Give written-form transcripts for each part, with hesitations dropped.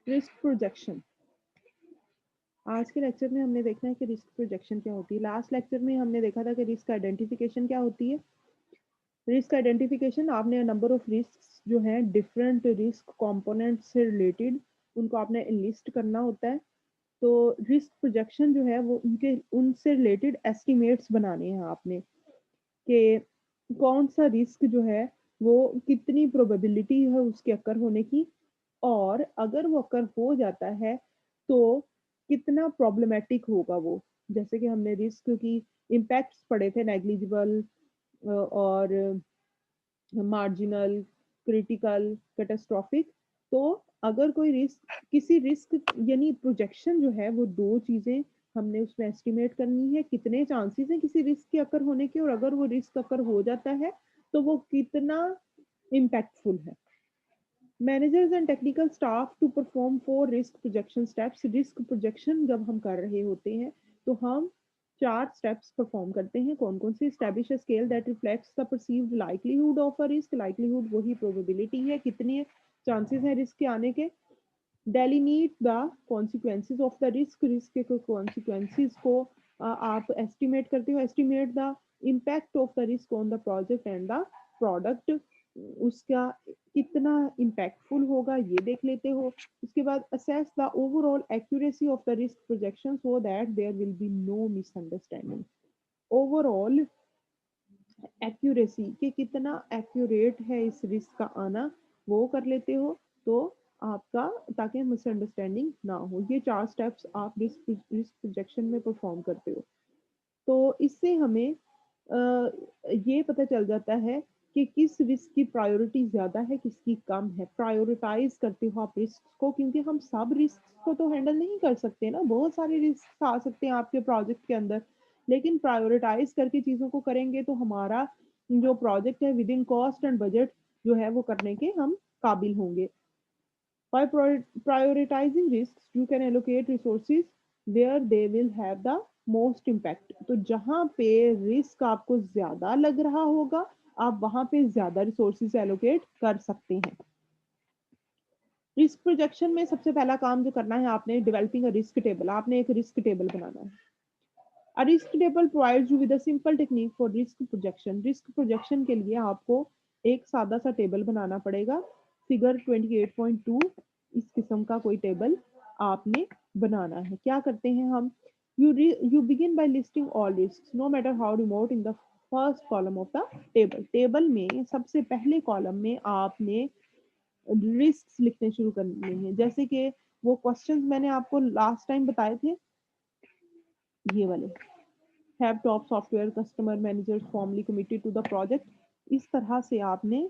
Risk projection. आज के lecture में हमने देखना है कि रिस्क प्रोजेक्शन क्या होती है। लास्ट लेक्चर में हमने देखा था कि रिस्क आइडेंटिफिकेशन क्या होती है। रिस्क आइडेंटिफिकेशन, आपने नंबर ऑफ रिस्क जो है डिफरेंट रिस्क कंपोनेंट से रिलेटेड, उनको आपने लिस्ट करना होता है। तो रिस्क प्रोजेक्शन जो है वो उनसे रिलेटेड एस्टिमेट्स बनाने हैं आपने, कि कौन सा रिस्क जो है वो कितनी प्रोबेबिलिटी है उसके अकर होने की, और अगर वो अकर हो जाता है तो कितना प्रॉब्लमैटिक होगा वो। जैसे कि हमने रिस्क की इम्पैक्ट्स पढ़े थे, नेग्लिजिबल और मार्जिनल, क्रिटिकल, कैटास्ट्रॉफिक। तो अगर कोई रिस्क, किसी रिस्क यानी प्रोजेक्शन जो है वो दो चीजें हमने उसमें एस्टिमेट करनी है, कितने चांसेस हैं किसी रिस्क के अकर होने के, और अगर वो रिस्क अकर हो जाता है तो वो कितना इम्पैक्टफुल है। Managers and technical staff to perform 4 risk projection steps. Risk projection जब हम कर रहे होते हैं तो हम 4 स्टेप्स परफॉर्म करते हैं। कौन कौन से? Establish a scale that reflects the perceived likelihood of a risk. Likelihood वही प्रोबेबिलिटी है, कितने चांसेस हैं रिस्क के आने के। Delineate the consequences of the risk. Risk के कॉन्सिक्वेंसेज को आप एस्टिमेट करते हो। Estimate the impact of the risk on the project and the product. उसका कितना इम्पैक्टफुल होगा ये देख लेते हो। उसके बाद assess the overall accuracy of the risk projection so that there will be no misunderstanding. Overall accuracy कि कितना एक्यूरेट है इस रिस्क का आना, वो कर लेते हो तो आपका, ताकि मिसअंडरस्टैंडिंग ना हो। ये 4 स्टेप्स आप रिस्क प्रोजेक्शन में परफॉर्म करते हो। तो इससे हमें ये पता चल जाता है कि किस रिस्क की प्रायोरिटी ज़्यादा है, किसकी कम है। प्रायोरिटाइज़ करते हो आप रिस्क को, क्योंकि हम सब रिस्क को तो हैंडल नहीं कर सकते ना, बहुत सारे रिस्क आ सकते हैं आपके प्रोजेक्ट के अंदर। लेकिन प्रायोरिटाइज़ करके चीज़ों को करेंगे तो हमारा जो प्रोजेक्ट है with in cost and budget जो है वो करने के हम काबिल होंगे। By prioritizing risks, you can allocate resources where they will have the most impact. तो जहाँ पे रिस्क आपको ज्यादा लग रहा होगा, आप वहां पे ज्यादा रिसोर्सेज एलोकेट कर सकते हैं। रिस्क प्रोजेक्शन में सबसे पहला काम जो करना है आपने, डेवलपिंग अ रिस्क टेबल। आपने एक रिस्क टेबल बनाना है। A risk table provides you with a simple technique for risk projection. Risk projection के लिए आपको एक सादा सा टेबल बनाना पड़ेगा। फिगर 28.2 इस किस्म का कोई टेबल आपने बनाना है। क्या करते हैं हम? You begin by listing all risk no matter how remote in the first column of the table. Table में सबसे पहले कॉलम में आपने रिस्क लिखने शुरू करने हैं। जैसे कि वो क्वेश्चंस मैंने आपको लास्ट टाइम बताए थे, ये वाले। Have top software customer managers formally committed to the project. इस तरह से आपने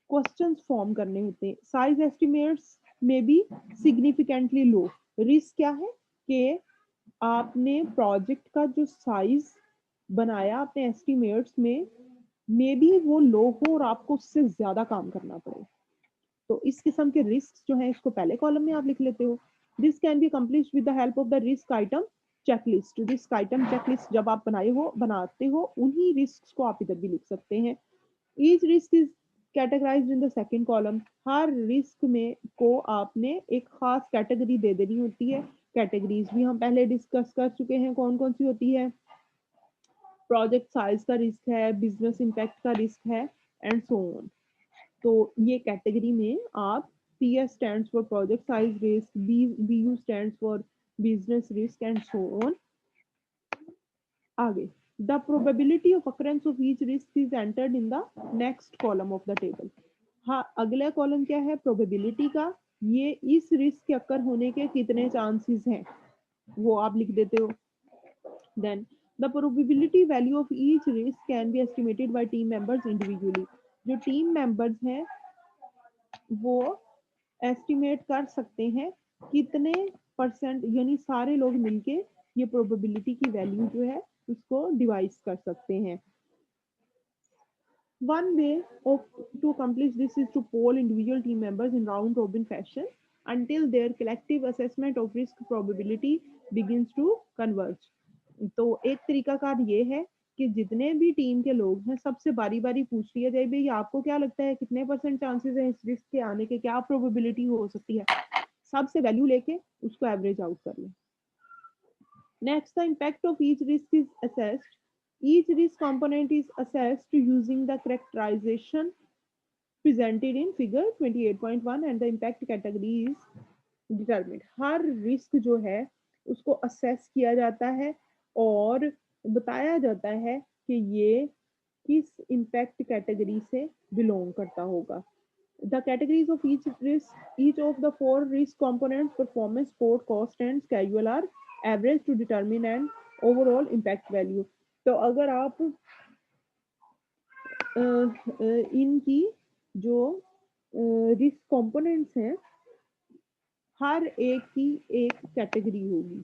क्वेश्चंस फॉर्म करने होते हैं। साइज एस्टिमेट्स में भी सिग्निफिकेंटली लो। रिस्क क्या है कि आपने प्रोजेक्ट का जो साइज बनाया अपने एस्टिमेट्स में, मे बी वो लो हो और आपको उससे ज्यादा काम करना पड़े। तो इस किस्म के रिस्क जो है इसको पहले कॉलम में आप लिख लेते हो। This can be accomplished with the help of the risk item checklist. Risk item checklist जब आप बनाते हो उन्हीं रिस्क को आप इधर भी लिख सकते हैं। Each risk is categorised in the second column. Her risk में को आपने एक खास कैटेगरी दे देनी होती है। कैटेगरीज भी हम पहले डिस्कस कर चुके हैं, कौन कौन सी होती है। प्रोजेक्ट साइज का रिस्क है, बिजनेस इम्पैक्ट का रिस्क है, एंड सो ऑन। तो ये कैटेगरी में आप, PS stands for project size risk, BU stands for business risk, and so on. आगे, the probability of occurrence of each risk is entered in the next column of the table. हाँ, अगला column क्या है? Probability का। ये इस risk के अकर होने के कितने चांसेस हैं वो आप लिख देते हो। Then the probability value of each risk can be estimated by team members individually. जो टीम मेंबर्स हैं वो एस्टिमेट कर सकते हैं कितने परसेंट, यानी सारे लोग मिलके ये प्रोबेबिलिटी की वैल्यू जो है उसको डिवाइस कर सकते हैं। One way of to accomplish this is to poll individual team members in round robin fashion until their collective assessment of risk probability begins to converge. तो एक तरीका कार ये है कि जितने भी टीम के लोग हैं सबसे बारी बारी पूछ लिया जाए, भाई आपको क्या लगता है कितने परसेंट चांसेस है इस रिस्क के आने के, क्या प्रोबेबिलिटी हो सकती है। सबसे वैल्यू लेके उसको एवरेज आउट कर लें। Next, the impact of each risk is assessed. Each risk component is assessed using the characterization presented in figure 28.1 and the impact category is determined। Her risk जो है उसको असेस किया जाता है और बताया जाता है कि ये किस इम्पैक्ट कैटेगरी से बिलोंग करता होगा। The categories of each risk, each of the four risk components, performance, sport, cost and schedule are average to determine an overall impact value। तो अगर आप इनकी जो रिस्क कंपोनेंट्स हैं, हर एक की एक कैटेगरी होगी।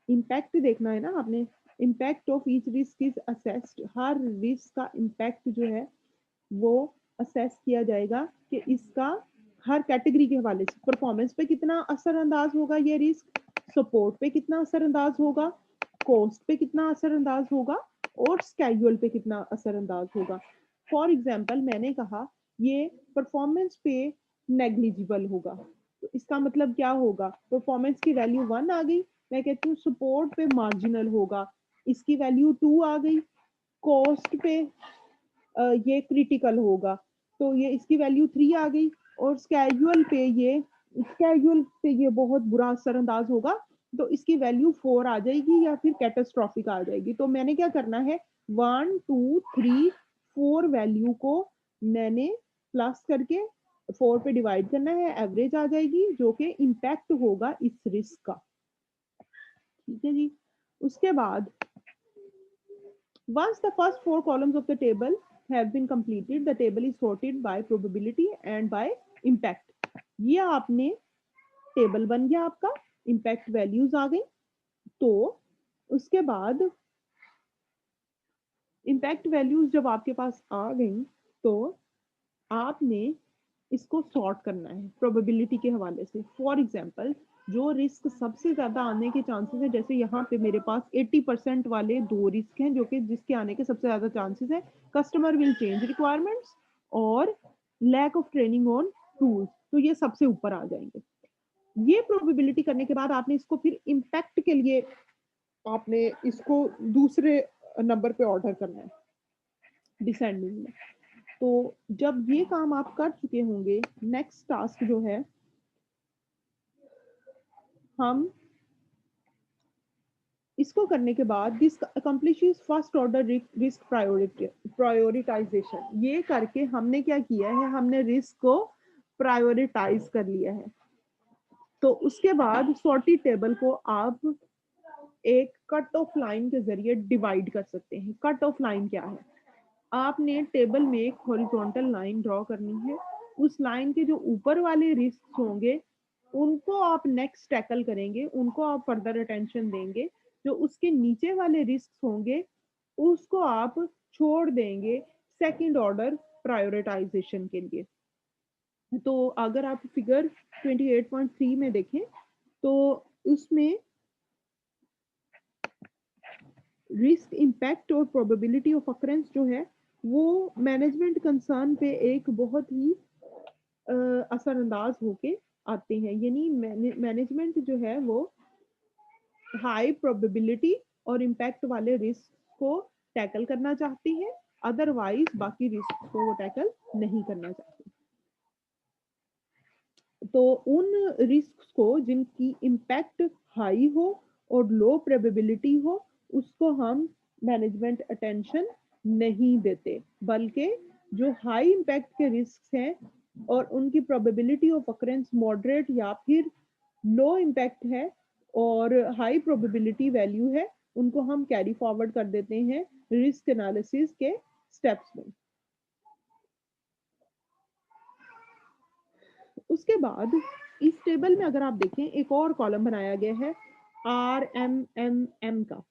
इम्पैक्ट देखना है ना आपने, impact of each risk is assessed. Her risk का इम्पैक्ट जो है वो असेस किया जाएगा कि इसका हर कैटेगरी के हवाले से परफॉर्मेंस पे कितना असरअंदाज होगा ये रिस्क, सपोर्ट पे कितना असरअंदाज होगा, कॉस्ट पे कितना असरअंदाज होगा और स्केड्यूल पे कितना असरअंदाज होगा। फॉर एग्जाम्पल मैंने कहा ये परफॉर्मेंस पे नेग्लिजिबल होगा, तो इसका मतलब क्या होगा, परफॉर्मेंस की वैल्यू 1 आ गई, मैं कहती हूँ सपोर्ट पे मार्जिनल होगा, इसकी वैल्यू 2 आ गई, कॉस्ट पे ये क्रिटिकल होगा, तो ये इसकी वैल्यू 3 आ गई, और स्केड्यूल पे ये बहुत बुरा असरअंदाज होगा, तो इसकी वैल्यू 4 आ जाएगी या फिर कैटास्ट्रॉफिक आ जाएगी। तो मैंने क्या करना है, 1 2 3 4 वैल्यू को मैंने प्लस करके 4 पे डिवाइड करना है, एवरेज आ जाएगी जो कि इम्पैक्ट होगा इस रिस्क का। ठीक है जी। उसके बाद once the first 4 columns of the table have been completed, the table is sorted by probability and by impact। ये आपने टेबल बन गया आपका, इम्पैक्ट वैल्यूज आ गई। तो उसके बाद इम्पैक्ट वैल्यूज जब आपके पास आ गई तो आपने इसको सॉर्ट करना है प्रोबेबिलिटी के हवाले से। फॉर एग्जांपल जो रिस्क सबसे ज्यादा आने के चांसेस है, जैसे यहाँ पे मेरे पास 80% वाले 2 रिस्क हैं जो कि जिसके आने के सबसे ज्यादा चांसेस है, कस्टमर विल चेंज रिक्वायरमेंट्स और lack of training on tools, तो ये सबसे ऊपर आ जाएंगे। ये प्रोबेबिलिटी करने के बाद आपने इसको फिर इम्पैक्ट के लिए आपने इसको दूसरे नंबर पे ऑर्डर करना है डिसेंडिंग में। तो जब ये काम आप कर चुके होंगे, नेक्स्ट टास्क जो है, हम इसको करने के बाद this accomplishes first order risk prioritization. ये करके हमने क्या किया है, हमने रिस्क को प्रायोरिटाइज कर लिया है। तो उसके बाद सॉर्टेड टेबल को आप एक कट ऑफ लाइन के जरिए डिवाइड कर सकते हैं। कट ऑफ लाइन क्या है, आपने टेबल में एक हॉरिजॉन्टल लाइन ड्रॉ करनी है, उस लाइन के जो ऊपर वाले रिस्क होंगे उनको आप नेक्स्ट टैकल करेंगे, उनको आप फर्दर अटेंशन देंगे, जो उसके नीचे वाले रिस्क होंगे उसको आप छोड़ देंगे सेकंड ऑर्डर प्रायोरिटाइजेशन के लिए। तो अगर आप फिगर 28.3 में देखें तो उसमें रिस्क इम्पैक्ट और प्रोबेबिलिटी ऑफ अकरेंस जो है वो मैनेजमेंट कंसर्न पे एक बहुत ही असरअंदाज होके आते हैं। यानी मैनेजमेंट जो है वो हाई प्रोबेबिलिटी और इम्पैक्ट वाले रिस्क को टैकल करना चाहती है, अदरवाइज बाकी रिस्क को वो टैकल नहीं करना चाहती। तो उन रिस्क को जिनकी इम्पैक्ट हाई हो और लो प्रोबेबिलिटी हो उसको हम मैनेजमेंट अटेंशन नहीं देते, बल्कि जो हाई इम्पैक्ट के रिस्क हैं और उनकी प्रोबेबिलिटी ऑफ अकरेंस मॉडरेट या फिर लो इम्पैक्ट है और हाई प्रोबेबिलिटी वैल्यू है, उनको हम कैरी फॉरवर्ड कर देते हैं रिस्क एनालिसिस के स्टेप्स में। उसके बाद इस टेबल में अगर आप देखें एक और कॉलम बनाया गया है RMMM का,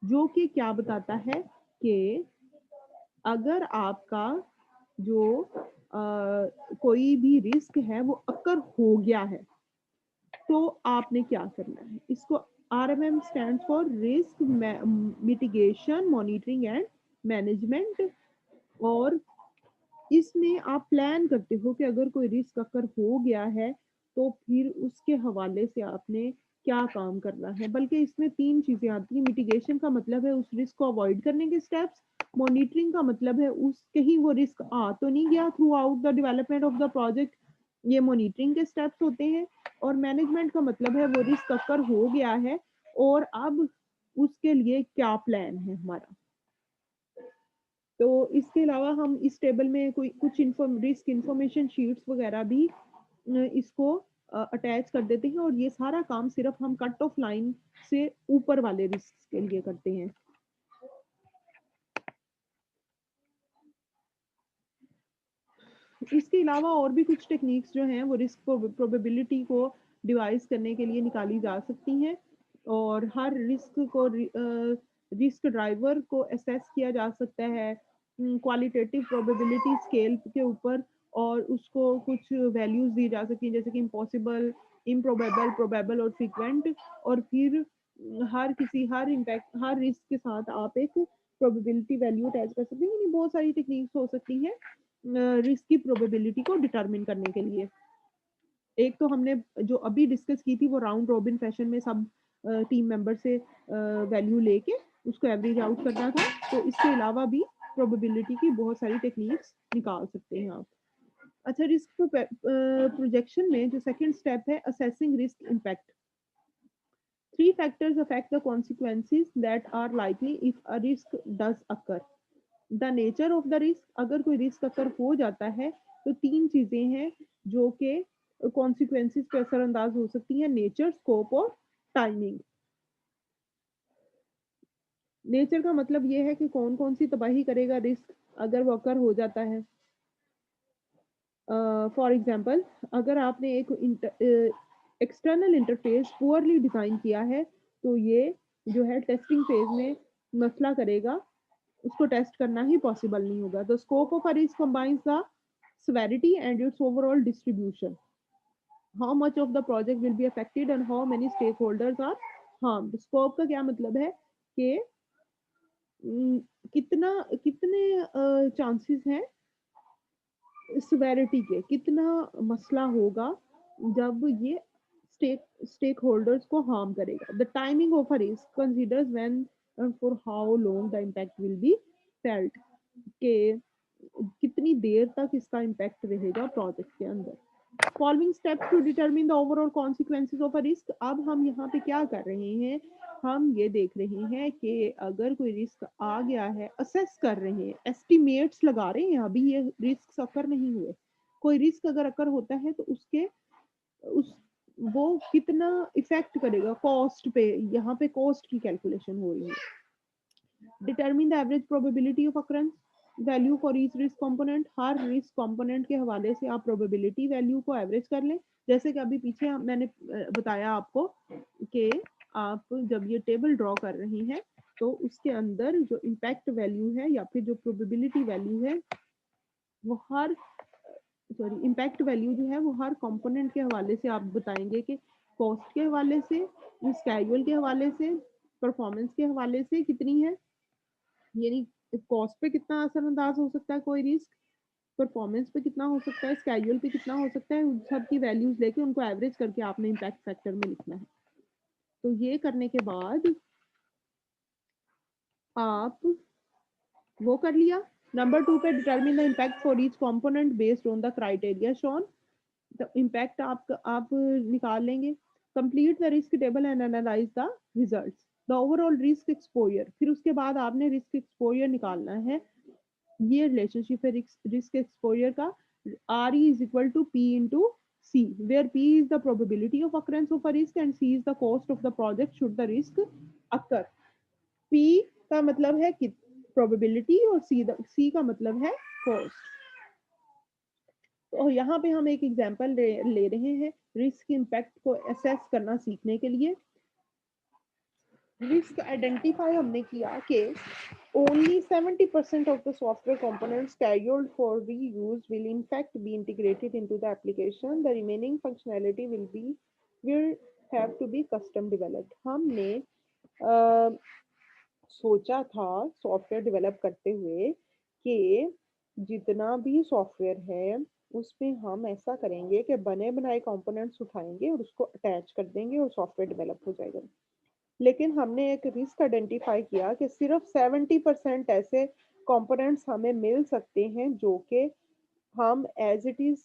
जो कि क्या बताता है कि अगर आपका जो कोई भी रिस्क है वो अकर हो गया है तो आपने क्या करना है। इसको RMM stands for risk mitigation monitoring and management, और इसमें आप प्लान करते हो कि अगर कोई रिस्क अगर हो गया है, तो फिर उसके हवाले से आपने क्या काम करना है। बल्कि इसमें 3 चीज़ें आती हैं। मिटिगेशन का मतलब है उस रिस्क को अवॉइड करने के स्टेप्स, मॉनिटरिंग का मतलब है उस कहीं वो रिस्क आ तो नहीं गया through out the development of the project, ये मॉनिटरिंग के स्टेप्स होते हैं। और मैनेजमेंट का मतलब है वो रिस्क अगर हो गया है और अब उसके लिए क्या प्लान है हमारा। तो इसके अलावा हम इस टेबल में कोई कुछ रिस्क इन्फॉर्मेशन शीट्स वगैरह भी इसको अटैच कर देते हैं और ये सारा काम सिर्फ हम कट ऑफ लाइन से ऊपर वाले रिस्क के लिए करते हैं। इसके अलावा और भी कुछ टेक्निक्स जो हैं वो रिस्क प्रोबेबिलिटी को डिवाइस करने के लिए निकाली जा सकती हैं और हर रिस्क ड्राइवर को असेस किया जा सकता है क्वालिटेटिव प्रोबेबिलिटी स्केल के ऊपर और उसको कुछ वैल्यूज दी जा सकती हैं जैसे कि इम्पॉसिबल, इम्प्रोबेबल, प्रोबेबल और फ्रीक्वेंट। और फिर हर रिस्क के साथ आप एक प्रोबेबिलिटी वैल्यू अटैच कर सकते हैं। यानी बहुत सारी टेक्निक्स हो सकती हैं रिस्क की प्रोबेबिलिटी को डिटरमिन करने के लिए। एक तो हमने जो अभी डिस्कस की थी वो राउंड रॉबिन फैशन में सब टीम मेंबर से वैल्यू लेके उसको एवरेज आउट करना था। तो इसके अलावा भी प्रोबेबिलिटी की बहुत सारी टेक्निक्स निकाल सकते हैं आप। अच्छा, रिस्क प्रोजेक्शन में जो सेकंड स्टेप है assessing risk impact. Three factors affect the consequences that are likely if a risk does occur. The nature of the risk, अगर कोई रिस्क अगर हो जाता है तो 3 चीजें हैं जो कि कॉन्सिक्वेंसेस पे असरअंदाज हो सकती हैं। नेचर, स्कोप और टाइमिंग। नेचर का मतलब ये है कि कौन कौन सी तबाही करेगा रिस्क अगर वो अकर हो जाता है। फॉर एग्जांपल, अगर आपने एक एक्सटर्नल इंटरफेस पुअरली डिजाइन किया है तो ये जो है टेस्टिंग फेज में मसला करेगा, उसको टेस्ट करना ही पॉसिबल नहीं होगा। The scope of a risk combines the severity and its overall distribution. How much of the project will be affected and how many stakeholders are harmed. Scope का क्या मतलब है कि कितना कितने चांसेस हैं सिवेरिटी के, कितना मसला होगा जब ये स्टेक होल्डर्स को हार्म करेगा। The timing of a risk considers when and for how long the impact will be felt, के कितनी देर तक इसका इम्पैक्ट रहेगा प्रोजेक्ट के अंदर। Following steps to determine the overall consequences of a risk. अब हम यहाँ पे क्या कर रहे हैं, हम ये देख रहे हैं कि अगर कोई रिस्क आ गया है, असेस कर रहे हैं, एस्टिमेट्स लगा रहे हैं। अभी ये रिस्क अकर नहीं हुए। कोई रिस्क अगर अकर होता है तो उसके उस वो कितना इफेक्ट करेगा कॉस्ट पे, यहाँ पे कॉस्ट की कैलकुलेशन हो रही है। Determine the average probability of occurrence value for each risk component. Her risk component के हवाले से आप प्रोबेबिलिटी वैल्यू को एवरेज कर लें। जैसे कि अभी पीछे मैंने बताया आपको कि आप जब ये टेबल ड्रॉ कर रहे हैं तो उसके अंदर जो इम्पैक्ट वैल्यू है या फिर जो प्रोबेबिलिटी वैल्यू है वो हर इम्पैक्ट वैल्यू जो है वो हर कंपोनेंट के हवाले से आप बताएंगे कि कॉस्ट के हवाले से, स्केड्यूल के हवाले से, परफॉर्मेंस के हवाले से कितनी है। यानी कॉस्ट पे कितना असरअंदाज हो सकता है कोई रिस्क, परफॉर्मेंस पे कितना हो सकता है, स्केड्यूल पे कितना हो सकता है, उन सब की वैल्यूज लेके उनको एवरेज करके आपने इम्पैक्ट फैक्टर में लिखना है। तो ये करने के बाद आप वो कर लिया। नंबर 2 पे determine the impact for each component based on the criteria shown. तो इम्पैक्ट आप निकाल लेंगे। Complete the risk table and analyse the results. The overall risk exposure, फिर उसके बाद आपने रिस्क एक्सपोजर निकालना है। ये रिलेशनशिप है रिस्क एक्सपोजर का। R E is equal to P into C, where P is the probability of occurrence of a risk and C is the cost of the project should the risk occur. P का मतलब है कि probability और सी का मतलब है cost. तो यहाँ पे हम एक एग्जांपल ले रहे हैं रिस्क इम्पैक्ट को असेस करना सीखने के लिए। रिस्क आइडेंटिफाई हमने किया कि only 70% of the software components scheduled for reuse will in fact be integrated into the application. The remaining functionality will have to be custom developed. हमने सोचा था सॉफ्टवेयर डेवलप करते हुए कि जितना भी सॉफ्टवेयर है उसमें हम ऐसा करेंगे कि बने बनाए कंपोनेंट्स उठाएंगे और उसको अटैच कर देंगे और सॉफ्टवेयर डेवलप हो जाएगा। लेकिन हमने एक रिस्क आइडेंटिफाई किया कि सिर्फ 70% ऐसे कंपोनेंट्स हमें मिल सकते हैं जो कि हम एज इट इज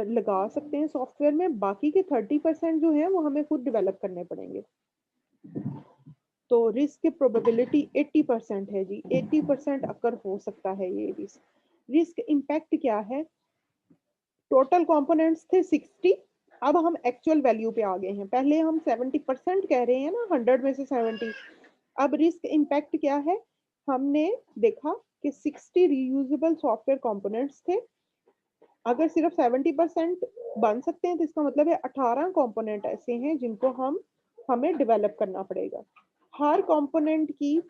लगा सकते हैं सॉफ्टवेयर में, बाकी के 30% जो है वो हमें खुद डेवलप करने पड़ेंगे। तो रिस्क की प्रोबेबिलिटी 80% है जी, 80% अकर हो सकता है ये रिस्क। रिस्क इम्पैक्ट क्या है? टोटल कंपोनेंट्स थे 60, अब हम एक्चुअल वैल्यू पे आ गए हैं। पहले हम 70% कह रहे हैं ना, 100 में से 70। अब रिस्क इम्पैक्ट क्या है? हमने देखा कि 60 रीयूजेबल सॉफ्टवेयर कंपोनेंट्स थे। अगर सिर्फ 70% बन सकते हैं तो इसका मतलब है 18 कंपोनेंट ऐसे हैं जिनको हमें डेवलप करना पड़ेगा। हर कंपोनेंट की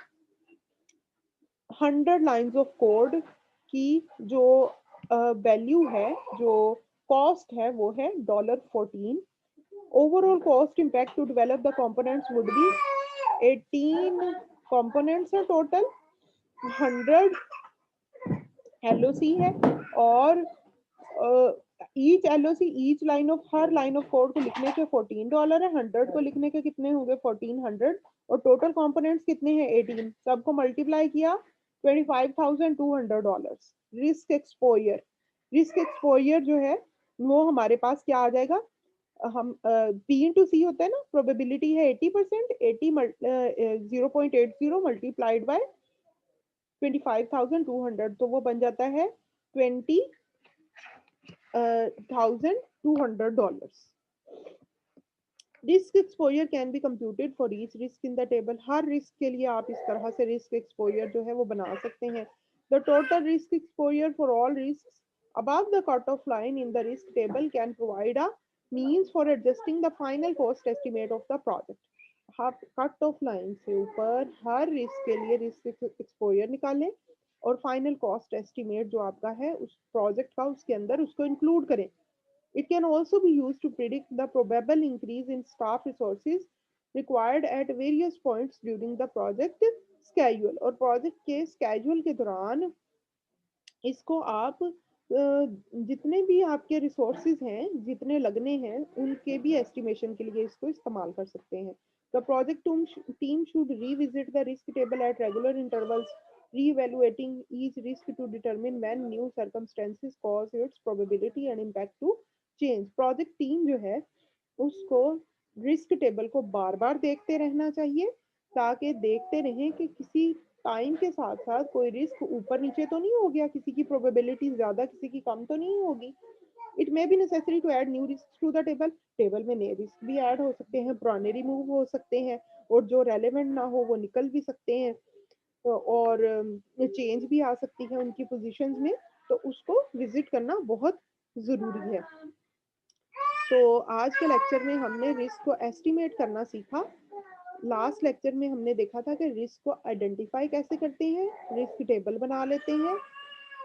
100 लाइंस ऑफ कोड की जो वैल्यू है, जो कॉस्ट है, वो है $14। Overall cost impact to develop the components would be 18 components है टोटल, 100 एलओसी है, और each LOC, each line of, हर लाइन ऑफ कोड को लिखने के $14 है, 100 को लिखने के कितने होंगे 1400, और टोटल कंपोनेंट्स कितने हैं 18। सबको मल्टीप्लाई किया $25,200। रिस्क एक्सपोजर, रिस्क एक्सपोजर जो है वो हमारे पास क्या आ जाएगा? हम पी इंटू सी होता है ना, प्रोबेबिलिटी है 80%, 80 0.80 मल्टीप्लाइड बाय 25,200, तो वो बन जाता है $20,200। Risk exposure can be computed for each risk in the table. Her risk के लिए आप इस तरह से रिस्क एक्सपोजर जो है वो बना सकते हैं। The total risk exposure for all risk above the cutoff line in the risk table can provide a means for adjusting the final cost estimate of the project. आप कट ऑफ लाइन से ऊपर हर risk के लिए risk exposure निकालें और final cost estimate जो आपका है उस प्रोजेक्ट का, उसके अंदर उसको इंक्लूड करें। It can also be used to predict the probable increase in staff resources required at various points during the project schedule। और प्रोजेक्ट के स्केड्यूल के दौरान इसको आप जितने भी आपके रिसोर्सेज हैं, जितने लगने हैं, उनके भी एस्टिमेशन के लिए इसको इस्तेमाल कर सकते हैं। The project team should revisit the risk table at regular intervals, reevaluating each risk to determine when new circumstances cause its probability and impact to change। Project team जो है उसको रिस्क टेबल को बार बार देखते रहना चाहिए, ताकि देखते रहें कि किसी टाइम के साथ साथ कोई रिस्क ऊपर नीचे तो नहीं हो गया, किसी की प्रोबेबिलिटी ज्यादा किसी की कम तो नहीं होगी। It may be necessary to add new risk to the table. Table में नए रिस्क भी ऐड हो सकते हैं, पुराने रिमूव हो सकते हैं, और जो रेलेवेंट ना हो वो निकल भी सकते हैं, और चेंज भी आ सकती है उनकी पोजीशंस में। तो उसको विजिट करना बहुत जरूरी है। तो आज के लेक्चर में हमने रिस्क को एस्टिमेट करना सीखा। लास्ट लेक्चर में हमने देखा था कि रिस्क को आइडेंटिफाई कैसे करते हैं, रिस्क टेबल बना लेते हैं,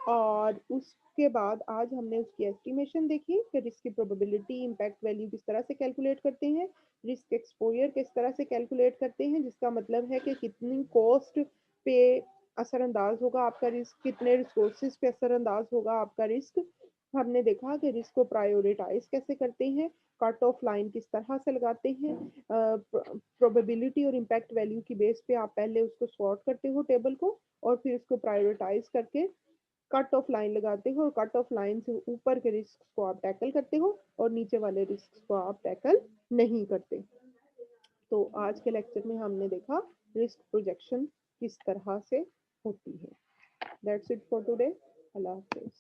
और उसके बाद आज हमने उसकी एस्टिमेशन देखी कि रिस्क की प्रोबेबिलिटी, इम्पैक्ट वैल्यू किस तरह से कैलकुलेट करते हैं, रिस्क एक्सपोजर किस तरह से कैलकुलेट करते हैं, जिसका मतलब है कि कितनी कॉस्ट पे असरअंदाज होगा आपका रिस्क, कितने रिसोर्सेज पे असरअंदाज होगा आपका रिस्क। हमने देखा कि रिस्क को प्रायोरिटाइज कैसे करते हैं, कट ऑफ लाइन किस तरह से लगाते हैं, प्रोबेबिलिटी और इम्पैक्ट वैल्यू की बेस पे आप पहले उसको सॉर्ट करते हो टेबल को, और फिर उसको प्रायोरिटाइज करके कट ऑफ लाइन लगाते हो, और कट ऑफ लाइन से ऊपर के रिस्क को आप टैकल करते हो और नीचे वाले रिस्क को आप टैकल नहीं करते। तो आज के लेक्चर में हमने देखा रिस्क प्रोजेक्शन किस तरह से होती है। That's it for today. Allah Hafiz.